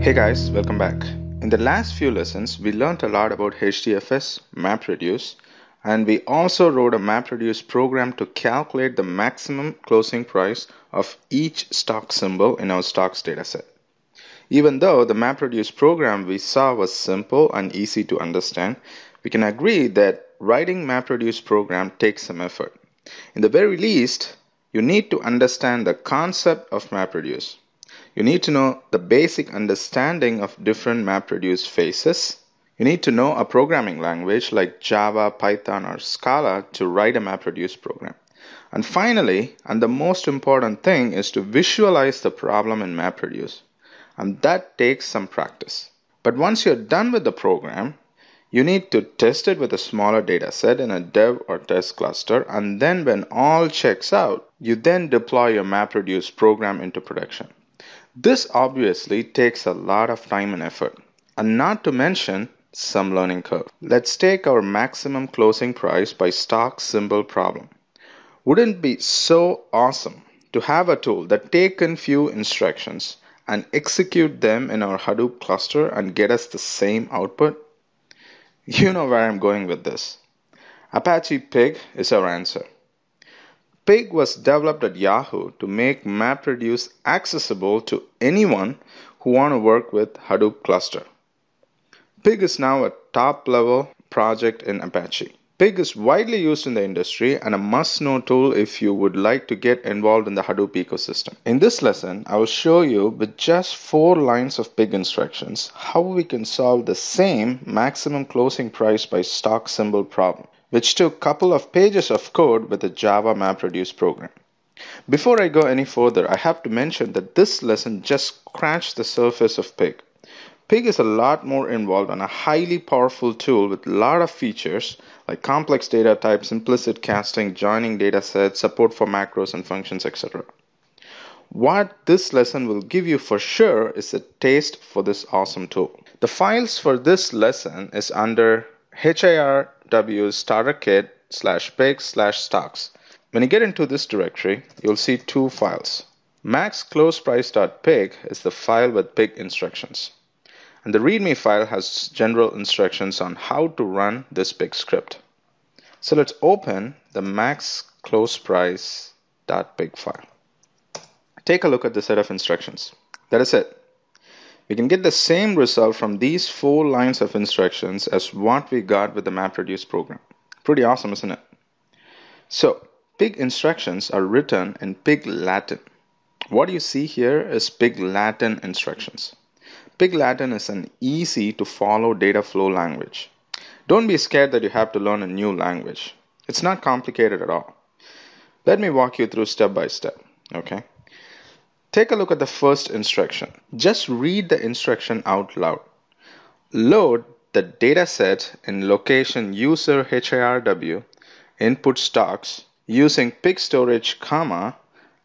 Hey guys, welcome back. In the last few lessons, we learned a lot about HDFS, MapReduce, and we also wrote a MapReduce program to calculate the maximum closing price of each stock symbol in our stocks dataset. Even though the MapReduce program we saw was simple and easy to understand, we can agree that writing MapReduce program takes some effort. In the very least, you need to understand the concept of MapReduce. You need to know the basic understanding of different MapReduce phases. You need to know a programming language like Java, Python, or Scala to write a MapReduce program. And finally, and the most important thing, is to visualize the problem in MapReduce. And that takes some practice. But once you're done with the program, you need to test it with a smaller data set in a dev or test cluster, and then when all checks out, you then deploy your MapReduce program into production. This obviously takes a lot of time and effort, and not to mention some learning curve. Let's take our maximum closing price by stock symbol problem. Wouldn't it be so awesome to have a tool that takes in few instructions and execute them in our Hadoop cluster and get us the same output? You know where I'm going with this. Apache Pig is our answer. Pig was developed at Yahoo to make MapReduce accessible to anyone who want to work with Hadoop cluster. Pig is now a top-level project in Apache. Pig is widely used in the industry and a must-know tool if you would like to get involved in the Hadoop ecosystem. In this lesson, I will show you with just 4 lines of Pig instructions how we can solve the same maximum closing price by stock symbol problem, which took a couple of pages of code with a Java MapReduce program. Before I go any further, I have to mention that this lesson just scratched the surface of Pig. Pig is a lot more involved and a highly powerful tool with a lot of features like complex data types, implicit casting, joining data sets, support for macros and functions, etc. What this lesson will give you for sure is a taste for this awesome tool. The files for this lesson is under Hadoop Starter Kit /pig/stocks. When you get into this directory, you'll see 2 files. maxcloseprice.pig is the file with pig instructions. And the README file has general instructions on how to run this pig script. So let's open the maxcloseprice.pig file. Take a look at the set of instructions. That is it. We can get the same result from these 4 lines of instructions as what we got with the MapReduce program. Pretty awesome, isn't it? So, pig instructions are written in pig Latin. What you see here is pig Latin instructions. Pig Latin is an easy to follow data flow language. Don't be scared that you have to learn a new language. It's not complicated at all. Let me walk you through step by step, okay? Take a look at the first instruction. Just read the instruction out loud. Load the dataset in location user HIRW input stocks using pig storage,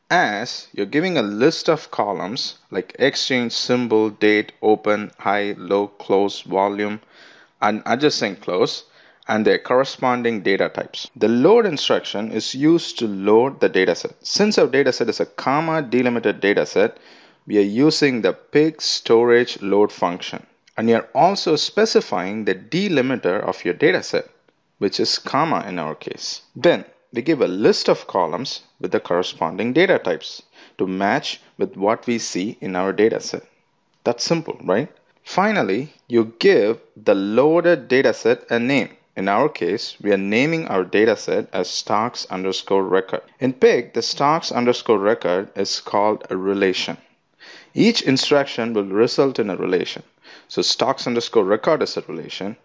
as you're giving a list of columns like exchange, symbol, date, open, high, low, close, volume, and adjacent close, and their corresponding data types. The load instruction is used to load the dataset. Since our dataset is a comma delimited dataset, we are using the pig storage load function. And you're also specifying the delimiter of your dataset, which is comma in our case. Then we give a list of columns with the corresponding data types to match with what we see in our dataset. That's simple, right? Finally, you give the loaded dataset a name. In our case, we are naming our dataset as stocks_record. In Pig, the stocks_record is called a relation. Each instruction will result in a relation. So stocks_record is a relation,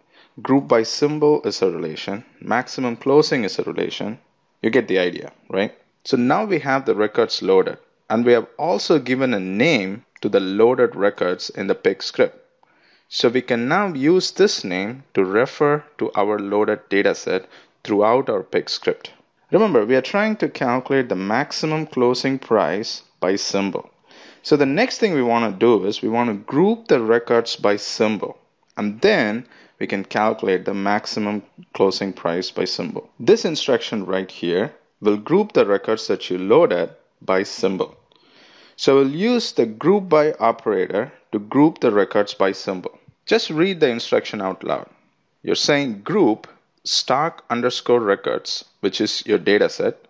group by symbol is a relation, maximum closing is a relation. You get the idea, right? So now we have the records loaded, and we have also given a name to the loaded records in the Pig script. So we can now use this name to refer to our loaded dataset throughout our Pig script. Remember, we are trying to calculate the maximum closing price by symbol. So the next thing we want to do is we want to group the records by symbol, and then we can calculate the maximum closing price by symbol. This instruction right here will group the records that you loaded by symbol. So we'll use the group by operator to group the records by symbol. Just read the instruction out loud. You're saying group stock underscore records, which is your data set,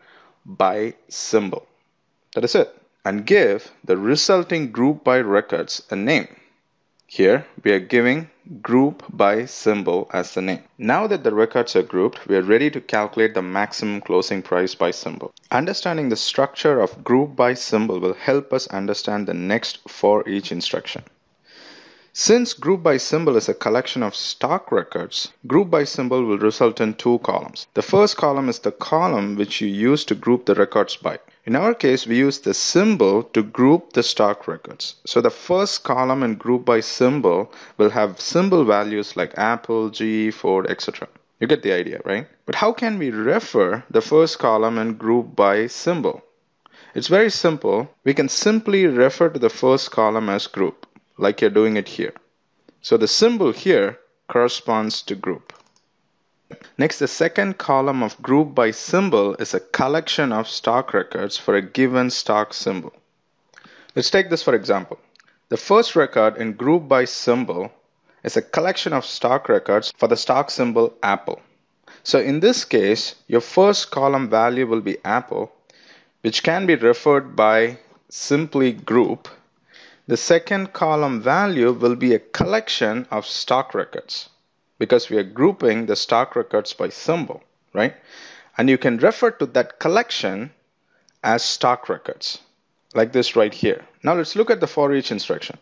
by symbol. That is it. And give the resulting group by records a name. Here we are giving group by symbol as the name. Now that the records are grouped, we are ready to calculate the maximum closing price by symbol. Understanding the structure of group by symbol will help us understand the next for each instruction. Since group by symbol is a collection of stock records, group by symbol will result in two columns. The first column is the column which you use to group the records by. In our case, we use the symbol to group the stock records. So the first column in group by symbol will have symbol values like Apple, GE, Ford, etc. You get the idea, right? But how can we refer the first column in group by symbol? It's very simple. We can simply refer to the first column as group, like you're doing it here. So the symbol here corresponds to group. Next, the second column of group by symbol is a collection of stock records for a given stock symbol. Let's take this for example. The first record in group by symbol is a collection of stock records for the stock symbol Apple. So in this case, your first column value will be Apple, which can be referred by simply group. The second column value will be a collection of stock records because we are grouping the stock records by symbol, right? And you can refer to that collection as stock records, like this right here. Now let's look at the for each instruction.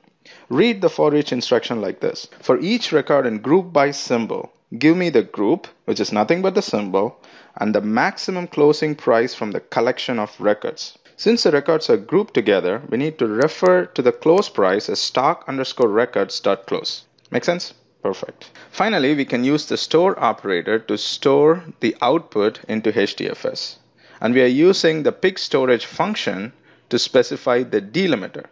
Read the for each instruction like this. For each record in group by symbol, give me the group, which is nothing but the symbol, and the maximum closing price from the collection of records. Since the records are grouped together, we need to refer to the close price as stock underscore records.close. Make sense? Perfect. Finally, we can use the store operator to store the output into HDFS. And we are using the pig storage function to specify the delimiter.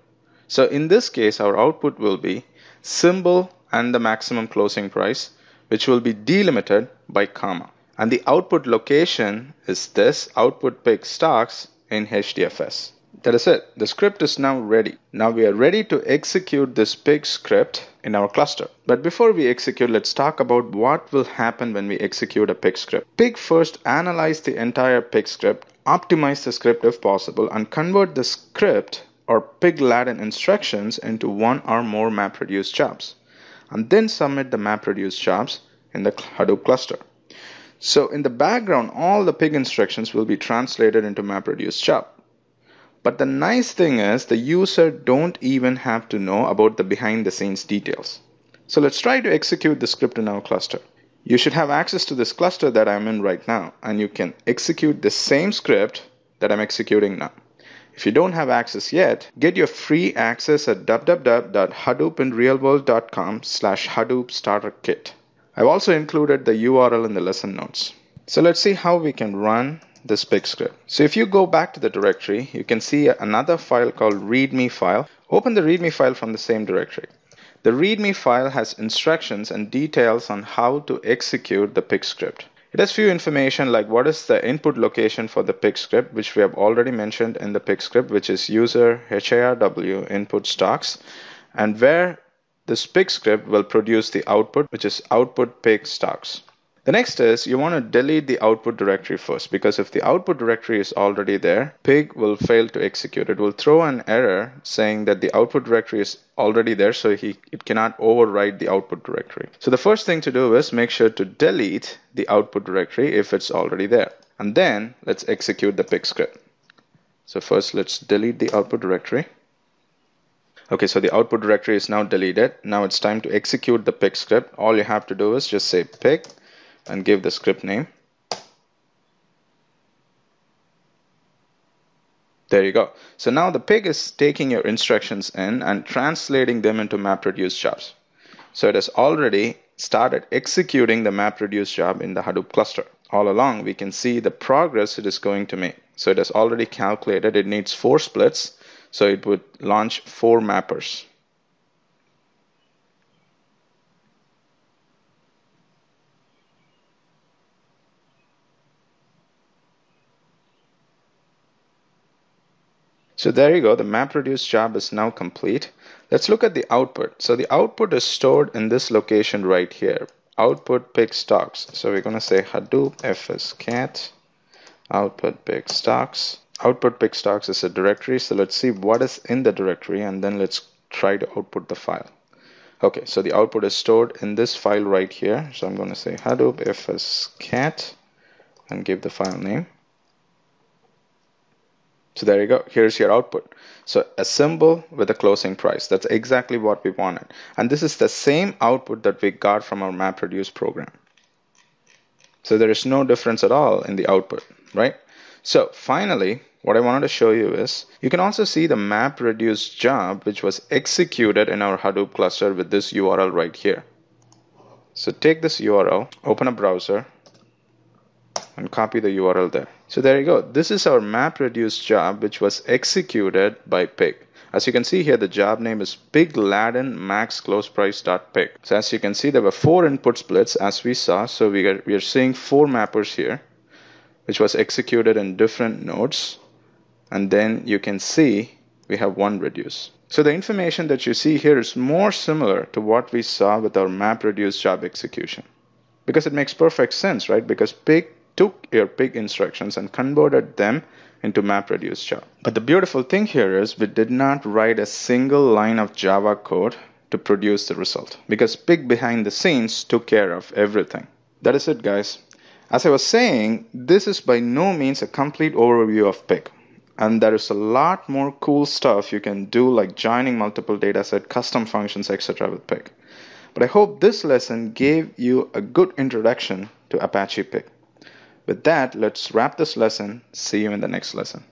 So in this case, our output will be symbol and the maximum closing price, which will be delimited by comma. And the output location is this output pig stocks in HDFS. That is it. The script is now ready. Now we are ready to execute this pig script in our cluster. But before we execute, let's talk about what will happen when we execute a pig script. Pig first analyze the entire pig script, optimize the script if possible, and convert the script or pig-laden instructions into one or more MapReduce jobs, and then submit the MapReduce jobs in the Hadoop cluster. So in the background, all the pig instructions will be translated into MapReduce job. But the nice thing is the user don't even have to know about the behind the scenes details. So let's try to execute the script in our cluster. You should have access to this cluster that I'm in right now, and you can execute the same script that I'm executing now. If you don't have access yet, get your free access at www.hadoopinrealworld.com/Hadoop Starter Kit. I've also included the URL in the lesson notes. So let's see how we can run this pig script. So if you go back to the directory, you can see another file called readme file. Open the readme file from the same directory. The readme file has instructions and details on how to execute the pig script. It has few information like what is the input location for the pig script, which we have already mentioned in the pig script, which is user HIRW input stocks, and where this pig script will produce the output, which is output pig stocks. The next is you want to delete the output directory first, because if the output directory is already there, pig will fail to execute. It will throw an error saying that the output directory is already there, so it cannot override the output directory. So the first thing to do is make sure to delete the output directory if it's already there. And then let's execute the pig script. So first let's delete the output directory. Okay, so the output directory is now deleted. Now it's time to execute the pig script. All you have to do is just say pig and give the script name. There you go. So now the pig is taking your instructions in and translating them into MapReduce jobs. So it has already started executing the MapReduce job in the Hadoop cluster. All along, we can see the progress it is going to make. So it has already calculated it needs 4 splits, so it would launch 4 mappers. So there you go, the MapReduce job is now complete. Let's look at the output. So the output is stored in this location right here, output pig stocks. So we're going to say Hadoop fscat output pig stocks. Output pig stocks is a directory, so let's see what is in the directory and then let's try to output the file. Okay, so the output is stored in this file right here. So I'm going to say Hadoop fscat and give the file name. So there you go, here's your output. So a symbol with a closing price. That's exactly what we wanted. And this is the same output that we got from our MapReduce program. So there is no difference at all in the output, right? So finally, what I wanted to show you is, you can also see the MapReduce job which was executed in our Hadoop cluster with this URL right here. So take this URL, open a browser, and copy the URL there. So there you go. This is our MapReduce job which was executed by pig. As you can see here, the job name is pig_laden_max_close_price.pig. So as you can see, there were 4 input splits as we saw. So we are seeing 4 mappers here, which was executed in different nodes. And then you can see we have 1 reduce. So the information that you see here is more similar to what we saw with our MapReduce job execution. Because it makes perfect sense, right? Because pig took your pig instructions and converted them into MapReduce job. But the beautiful thing here is we did not write a single line of Java code to produce the result, because pig behind the scenes took care of everything. That is it, guys. As I was saying, this is by no means a complete overview of pig. And there is a lot more cool stuff you can do, like joining multiple datasets, custom functions, etc. with pig. But I hope this lesson gave you a good introduction to Apache Pig. With that, let's wrap this lesson. See you in the next lesson.